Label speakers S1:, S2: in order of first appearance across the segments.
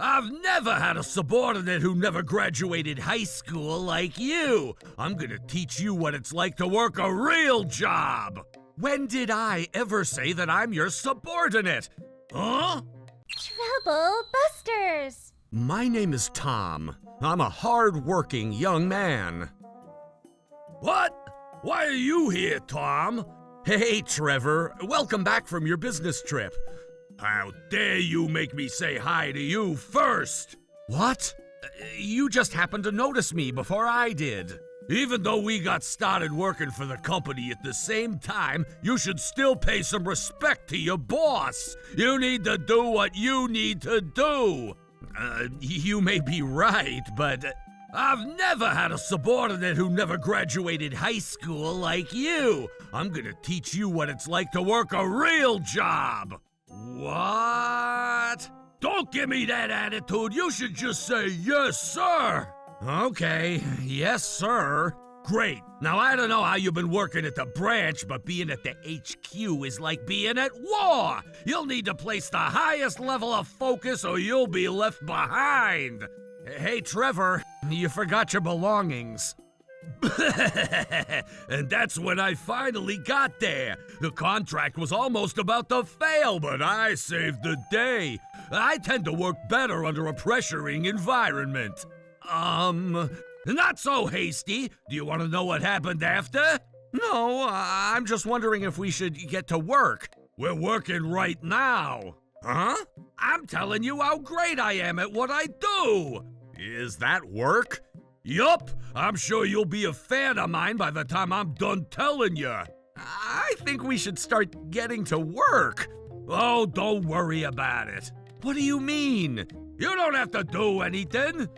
S1: I've never had a subordinate who never graduated high school like you. I'm gonna teach you what it's like to work a real job. When did I ever say that I'm your subordinate? Huh?
S2: Trouble Busters!
S1: My name is Tom. I'm a hard-working young man. What? Why are you here, Tom? Hey, Trevor. Welcome back from your business trip. How dare you make me say hi to you first? What? You just happened to notice me before I did. Even though we got started working for the company at the same time, you should still pay some respect to your boss. You need to do what you need to do. You may be right, but I've never had a subordinate who never graduated high school like you. I'm gonna teach you what it's like to work a real job. What? Don't give me that attitude. You should just say, yes, sir. Okay, yes, sir. Great. Now, I don't know how you've been working at the branch, but being at the HQ is like being at war. You'll need to place the highest level of focus or you'll be left behind. Hey, Trevor, you forgot your belongings. And that's when I finally got there. The contract was almost about to fail, but I saved the day. I tend to work better under a pressuring environment. Not so hasty. Do you want to know what happened after? No, I'm just wondering if we should get to work. We're working right now. Huh? I'm telling you how great I am at what I do. Is that work? Yup, I'm sure you'll be a fan of mine by the time I'm done telling you. I think we should start getting to work. Oh, don't worry about it. What do you mean? You don't have to do anything.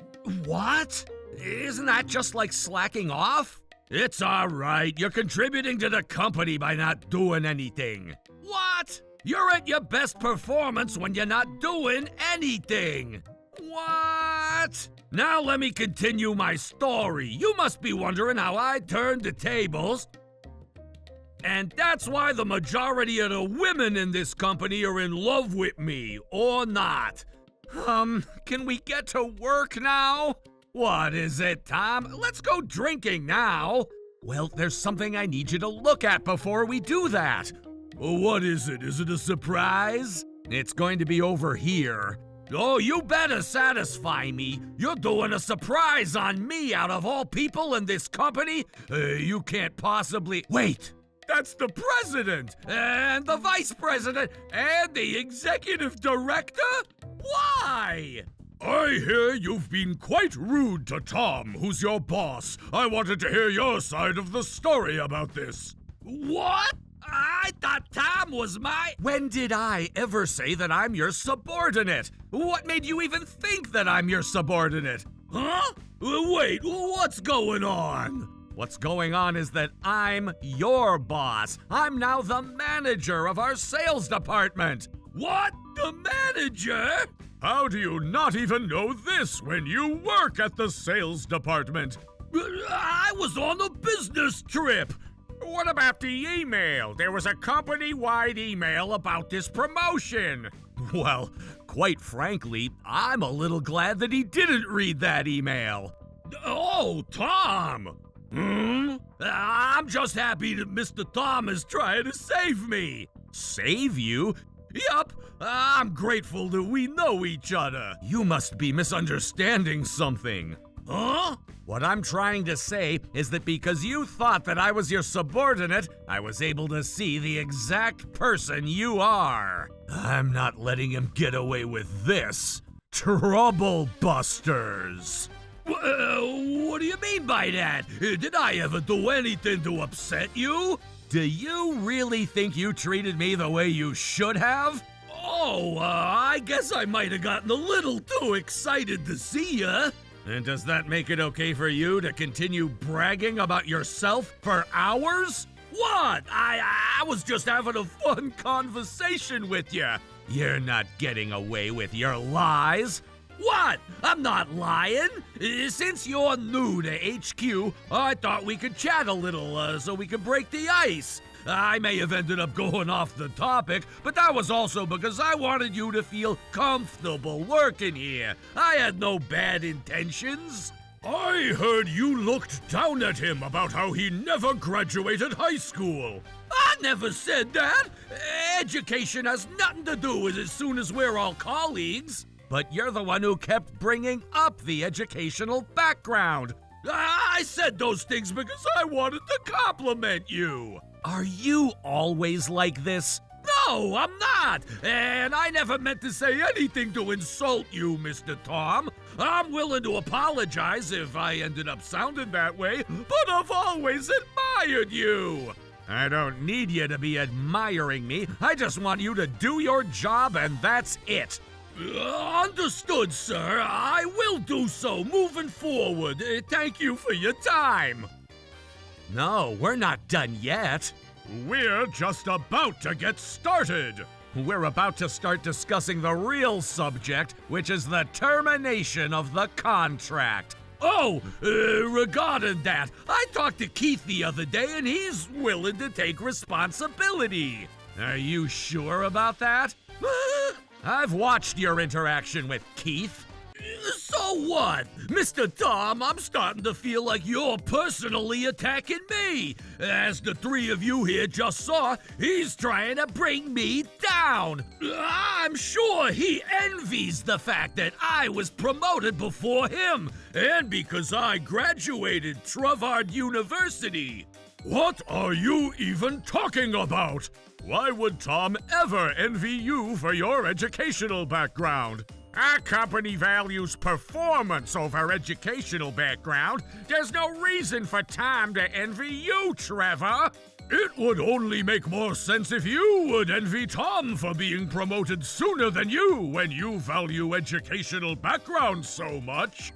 S1: What? Isn't that just like slacking off? It's all right. You're contributing to the company by not doing anything. What? You're at your best performance when you're not doing anything. What? Now let me continue my story. You must be wondering how I turned the tables. And that's why the majority of the women in this company are in love with me, or not. Can we get to work now? What is it, Tom? Let's go drinking now. Well, there's something I need you to look at before we do that. What is it? Is it a surprise? It's going to be over here. Oh, you better satisfy me. You're doing a surprise on me out of all people in this company? You can't possibly... Wait! That's the president! And the vice president! And the executive director? Why? I hear you've been quite rude to Tom, who's your boss. I wanted to hear your side of the story about this. What? I thought Tom was my... When did I ever say that I'm your subordinate? What made you even think that I'm your subordinate? Huh? Wait, what's going on? What's going on is that I'm your boss. I'm now the manager of our sales department. What? The manager? How do you not even know this when you work at the sales department? I was on a business trip. What about the email? There was a company-wide email about this promotion. Well, quite frankly, I'm a little glad that he didn't read that email. Oh, Tom! I'm just happy that Mr. Tom is trying to save me. Save you? Yup, I'm grateful that we know each other. You must be misunderstanding something. Huh? What I'm trying to say is that because you thought that I was your subordinate, I was able to see the exact person you are. I'm not letting him get away with this. Trouble Busters. What do you mean by that? Did I ever do anything to upset you? Do you really think you treated me the way you should have? Oh, I guess I might have gotten a little too excited to see ya. And does that make it okay for you to continue bragging about yourself for hours? What? I was just having a fun conversation with you. You're not getting away with your lies. What? I'm not lying. Since you're new to HQ, I thought we could chat a little so we could break the ice. I may have ended up going off the topic, but that was also because I wanted you to feel comfortable working here. I had no bad intentions. I heard you looked down at him about how he never graduated high school. I never said that. Education has nothing to do with as soon as we're all colleagues. But you're the one who kept bringing up the educational background. I said those things because I wanted to compliment you. Are you always like this? No, I'm not. And I never meant to say anything to insult you, Mr. Tom. I'm willing to apologize if I ended up sounding that way, but I've always admired you. I don't need you to be admiring me. I just want you to do your job, and that's it. Understood, sir. I will do so moving forward. Thank you for your time. No, we're not done yet. We're just about to get started. We're about to start discussing the real subject, which is the termination of the contract. Oh, regarding that, I talked to Keith the other day and he's willing to take responsibility. Are you sure about that? I've watched your interaction with Keith. So what? Mr. Tom, I'm starting to feel like you're personally attacking me. As the three of you here just saw, he's trying to bring me down. I'm sure he envies the fact that I was promoted before him, and because I graduated Travart University. What are you even talking about? Why would Tom ever envy you for your educational background? Our company values performance over educational background. There's no reason for Tom to envy you, Trevor. It would only make more sense if you would envy Tom for being promoted sooner than you when you value educational background so much.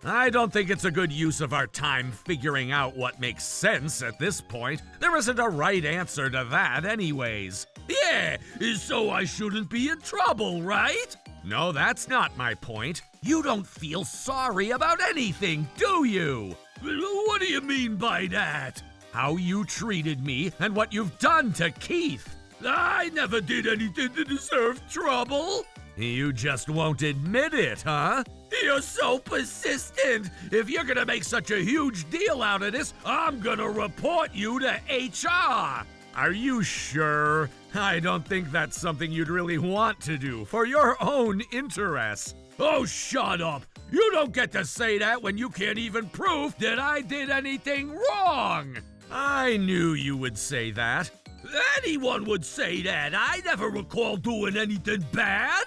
S1: I don't think it's a good use of our time figuring out what makes sense at this point. There isn't a right answer to that anyways. Yeah, so I shouldn't be in trouble, right? No, that's not my point. You don't feel sorry about anything, do you? What do you mean by that? How you treated me and what you've done to Keith. I never did anything to deserve trouble. You just won't admit it, huh? You're so persistent. If you're gonna make such a huge deal out of this, I'm gonna report you to HR. Are you sure? I don't think that's something you'd really want to do for your own interests. Oh, shut up. You don't get to say that when you can't even prove that I did anything wrong. I knew you would say that. Anyone would say that. I never recall doing anything bad.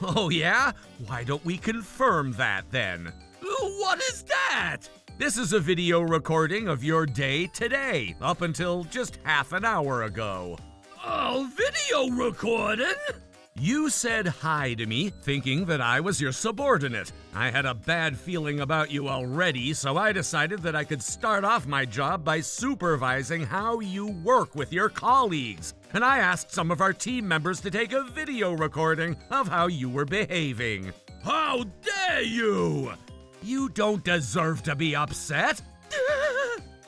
S1: Oh, yeah? Why don't we confirm that then? What is that? This is a video recording of your day today, up until just half an hour ago. Oh, video recording? You said hi to me, thinking that I was your subordinate. I had a bad feeling about you already, so I decided that I could start off my job by supervising how you work with your colleagues. And I asked some of our team members to take a video recording of how you were behaving. How dare you! You don't deserve to be upset.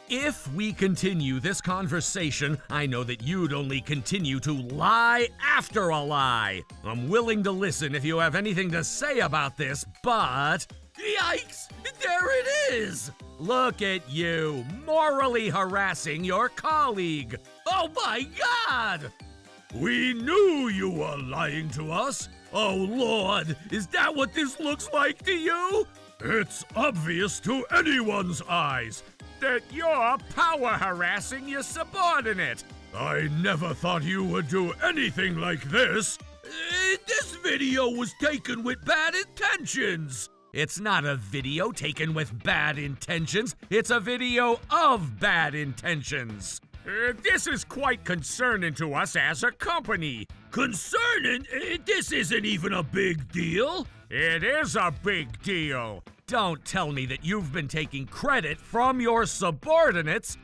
S1: If we continue this conversation, I know that you'd only continue to lie after a lie. I'm willing to listen if you have anything to say about this, but... Yikes! There it is! Look at you, morally harassing your colleague. Oh my God! We knew you were lying to us. Oh Lord, is that what this looks like to you? It's obvious to anyone's eyes that you're power harassing your subordinate. I never thought you would do anything like this. This video was taken with bad intentions. It's not a video taken with bad intentions. It's a video of bad intentions. This is quite concerning to us as a company. Concerning? This isn't even a big deal. It is a big deal. Don't tell me that you've been taking credit from your subordinates.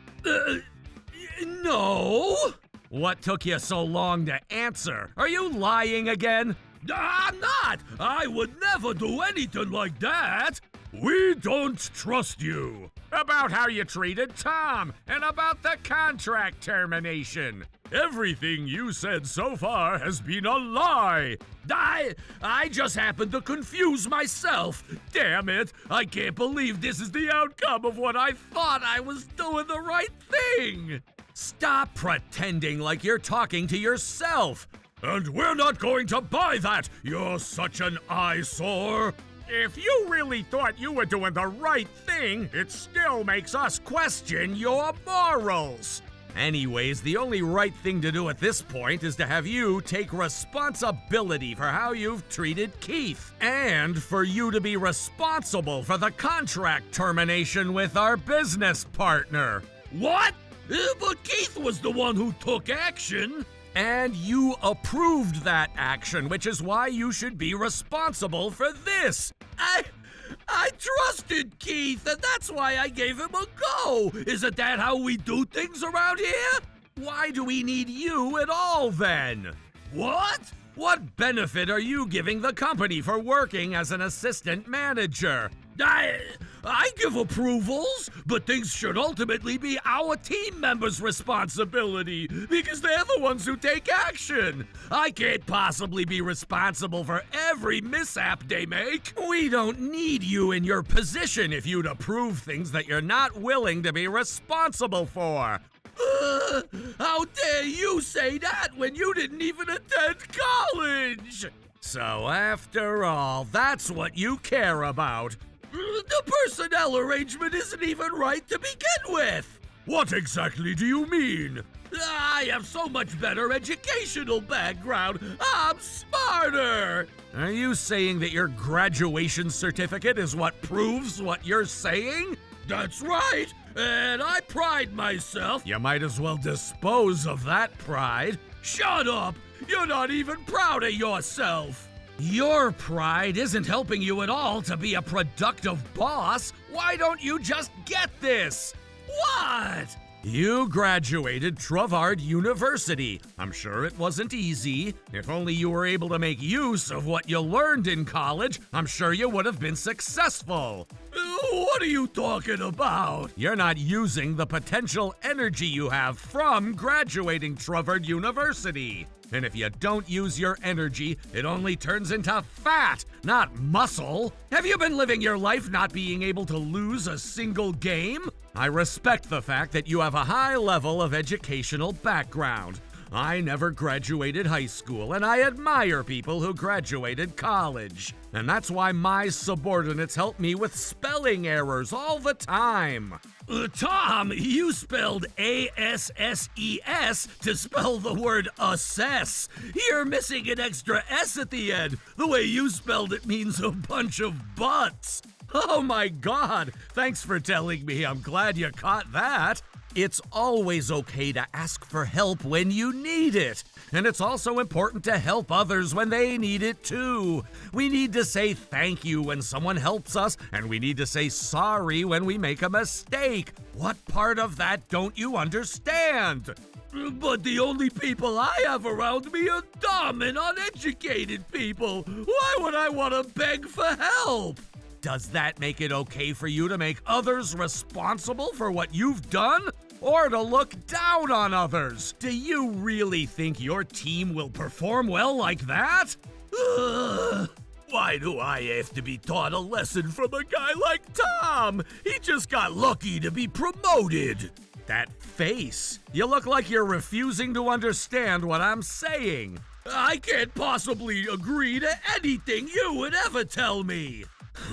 S1: No. What took you so long to answer? Are you lying again? I'm not. I would never do anything like that. We don't trust you. About how you treated Tom and about the contract termination. Everything you said so far has been a lie. I just happened to confuse myself. Damn it, I can't believe this is the outcome of what I thought I was doing the right thing. Stop pretending like you're talking to yourself. And we're not going to buy that. You're such an eyesore. If you really thought you were doing the right thing, it still makes us question your morals. Anyways, the only right thing to do at this point is to have you take responsibility for how you've treated Keith, and for you to be responsible for the contract termination with our business partner. What? But Keith was the one who took action. And you approved that action, which is why you should be responsible for this. I trusted Keith, and that's why I gave him a go. Isn't that how we do things around here? Why do we need you at all, then? What? What benefit are you giving the company for working as an assistant manager? I give approvals, but things should ultimately be our team members' responsibility because they're the ones who take action. I can't possibly be responsible for every mishap they make. We don't need you in your position if you'd approve things that you're not willing to be responsible for. How dare you say that when you didn't even attend college? So after all, that's what you care about. The personnel arrangement isn't even right to begin with. What exactly do you mean? I have so much better educational background. I'm smarter. Are you saying that your graduation certificate is what proves what you're saying? That's right. And I pride myself. You might as well dispose of that pride. Shut up. You're not even proud of yourself. Your pride isn't helping you at all to be a productive boss. Why don't you just get this? What? You graduated Travard University. I'm sure it wasn't easy. If only you were able to make use of what you learned in college, I'm sure you would have been successful. What are you talking about? You're not using the potential energy you have from graduating Travard University. And if you don't use your energy, it only turns into fat, not muscle. Have you been living your life not being able to lose a single game? I respect the fact that you have a high level of educational background. I never graduated high school, and I admire people who graduated college. And that's why my subordinates help me with spelling errors all the time. Tom, you spelled A-S-S-E-S to spell the word assess. You're missing an extra S at the end. The way you spelled it means a bunch of butts. Oh my God, thanks for telling me. I'm glad you caught that. It's always okay to ask for help when you need it. And it's also important to help others when they need it too. We need to say thank you when someone helps us, and we need to say sorry when we make a mistake. What part of that don't you understand? But the only people I have around me are dumb and uneducated people. Why would I want to beg for help? Does that make it okay for you to make others responsible for what you've done? Or to look down on others? Do you really think your team will perform well like that? Why do I have to be taught a lesson from a guy like Tom? He just got lucky to be promoted. That face. You look like you're refusing to understand what I'm saying. I can't possibly agree to anything you would ever tell me.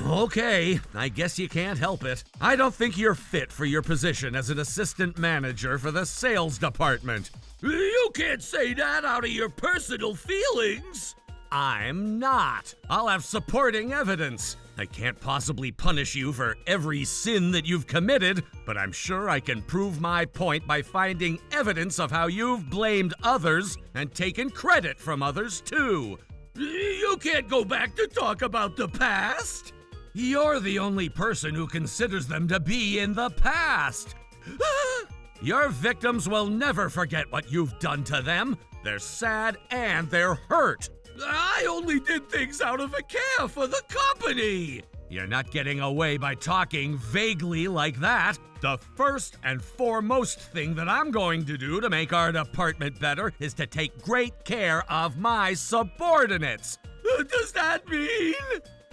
S1: Okay, I guess you can't help it. I don't think you're fit for your position as an assistant manager for the sales department. You can't say that out of your personal feelings. I'm not. I'll have supporting evidence. I can't possibly punish you for every sin that you've committed, but I'm sure I can prove my point by finding evidence of how you've blamed others and taken credit from others too. You can't go back to talk about the past. You're the only person who considers them to be in the past. Your victims will never forget what you've done to them. They're sad and they're hurt. I only did things out of a care for the company. You're not getting away by talking vaguely like that. The first and foremost thing that I'm going to do to make our department better is to take great care of my subordinates. Does that mean?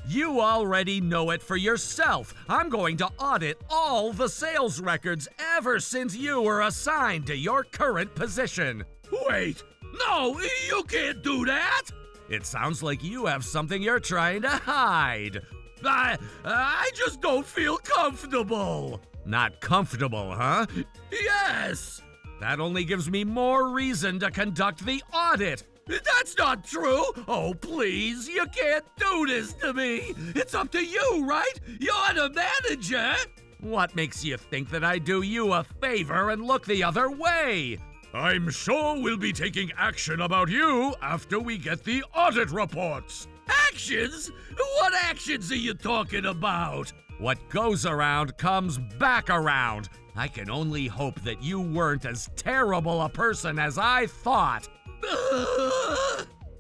S1: You already know it for yourself. I'm going to audit all the sales records ever since you were assigned to your current position. Wait, no, you can't do that! It sounds like you have something you're trying to hide. I just don't feel comfortable. Not comfortable, huh? Yes! That only gives me more reason to conduct the audit. That's not true! Oh, please, you can't do this to me! It's up to you, right? You're the manager! What makes you think that I do you a favor and look the other way? I'm sure we'll be taking action about you after we get the audit reports. Actions? What actions are you talking about? What goes around comes back around. I can only hope that you weren't as terrible a person as I thought.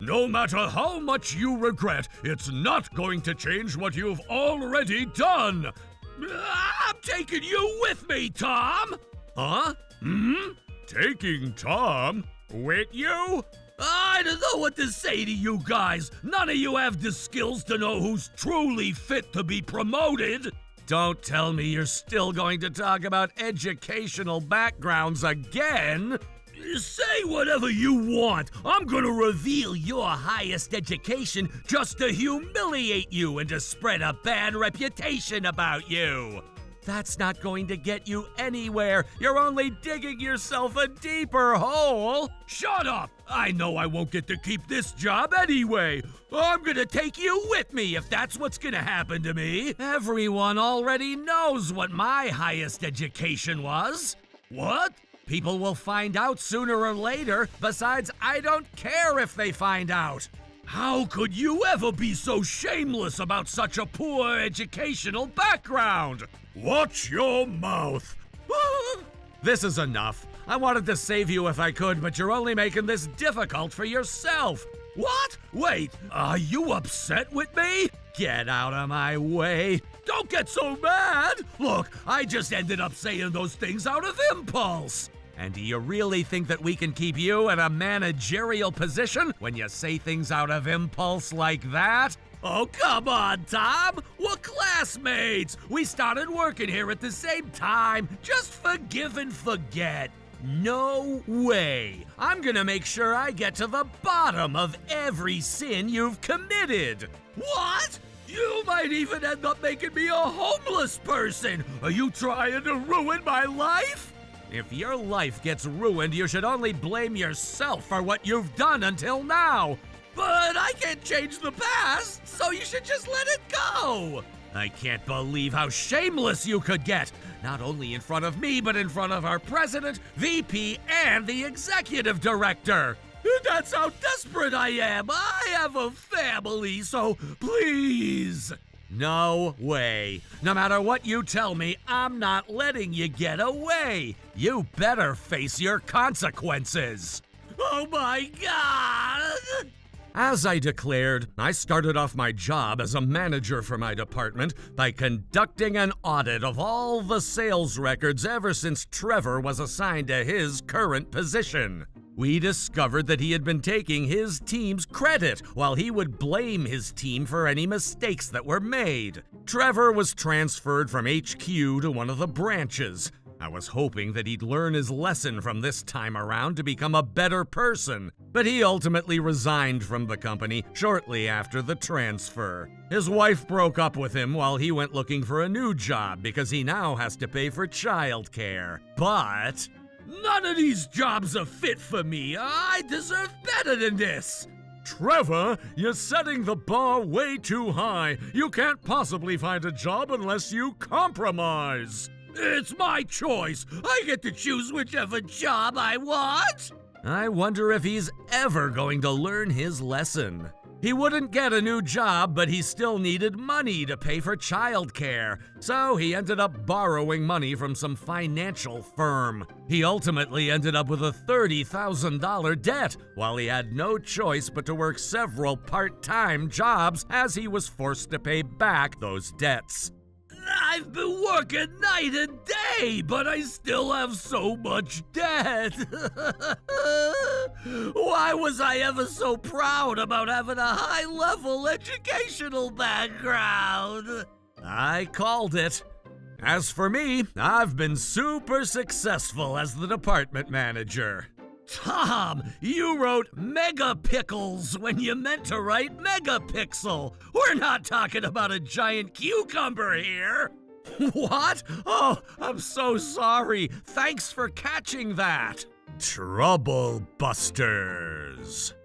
S1: No matter how much you regret, it's not going to change what you've already done. I'm taking you with me, Tom. Huh? Taking Tom with you? I don't know what to say to you guys. None of you have the skills to know who's truly fit to be promoted. Don't tell me you're still going to talk about educational backgrounds again. Say whatever you want. I'm gonna reveal your highest education just to humiliate you and to spread a bad reputation about you. That's not going to get you anywhere. You're only digging yourself a deeper hole. Shut up! I know I won't get to keep this job anyway. I'm gonna take you with me if that's what's gonna happen to me. Everyone already knows what my highest education was. What? People will find out sooner or later. Besides, I don't care if they find out. How could you ever be so shameless about such a poor educational background? Watch your mouth. This is enough. I wanted to save you if I could, but you're only making this difficult for yourself. What? Wait, are you upset with me? Get out of my way. Don't get so mad. Look, I just ended up saying those things out of impulse. And do you really think that we can keep you in a managerial position when you say things out of impulse like that? Oh, come on, Tom. We're classmates. We started working here at the same time. Just forgive and forget. No way. I'm gonna make sure I get to the bottom of every sin you've committed. What? You might even end up making me a homeless person. Are you trying to ruin my life? If your life gets ruined, you should only blame yourself for what you've done until now. But I can't change the past, so you should just let it go. I can't believe how shameless you could get. Not only in front of me, but in front of our president, VP, and the executive director. That's how desperate I am. I have a family, so please. No way. No matter what you tell me, I'm not letting you get away. You better face your consequences. Oh my God! As I declared, I started off my job as a manager for my department by conducting an audit of all the sales records ever since Trevor was assigned to his current position. We discovered that he had been taking his team's credit while he would blame his team for any mistakes that were made. Trevor was transferred from HQ to one of the branches. I was hoping that he'd learn his lesson from this time around to become a better person, but he ultimately resigned from the company shortly after the transfer. His wife broke up with him while he went looking for a new job because he now has to pay for childcare. But none of these jobs are fit for me. I deserve better than this. Trevor, you're setting the bar way too high. You can't possibly find a job unless you compromise. It's my choice. I get to choose whichever job I want. I wonder if he's ever going to learn his lesson. He wouldn't get a new job, but he still needed money to pay for childcare, so he ended up borrowing money from some financial firm. He ultimately ended up with a $30,000 debt, while he had no choice but to work several part-time jobs as he was forced to pay back those debts. I've been working night and day, but I still have so much debt. Why was I ever so proud about having a high-level educational background? I called it. As for me, I've been super successful as the department manager. Tom, you wrote megapickles when you meant to write megapixel. We're not talking about a giant cucumber here. What? Oh, I'm so sorry. Thanks for catching that. Trouble Busters.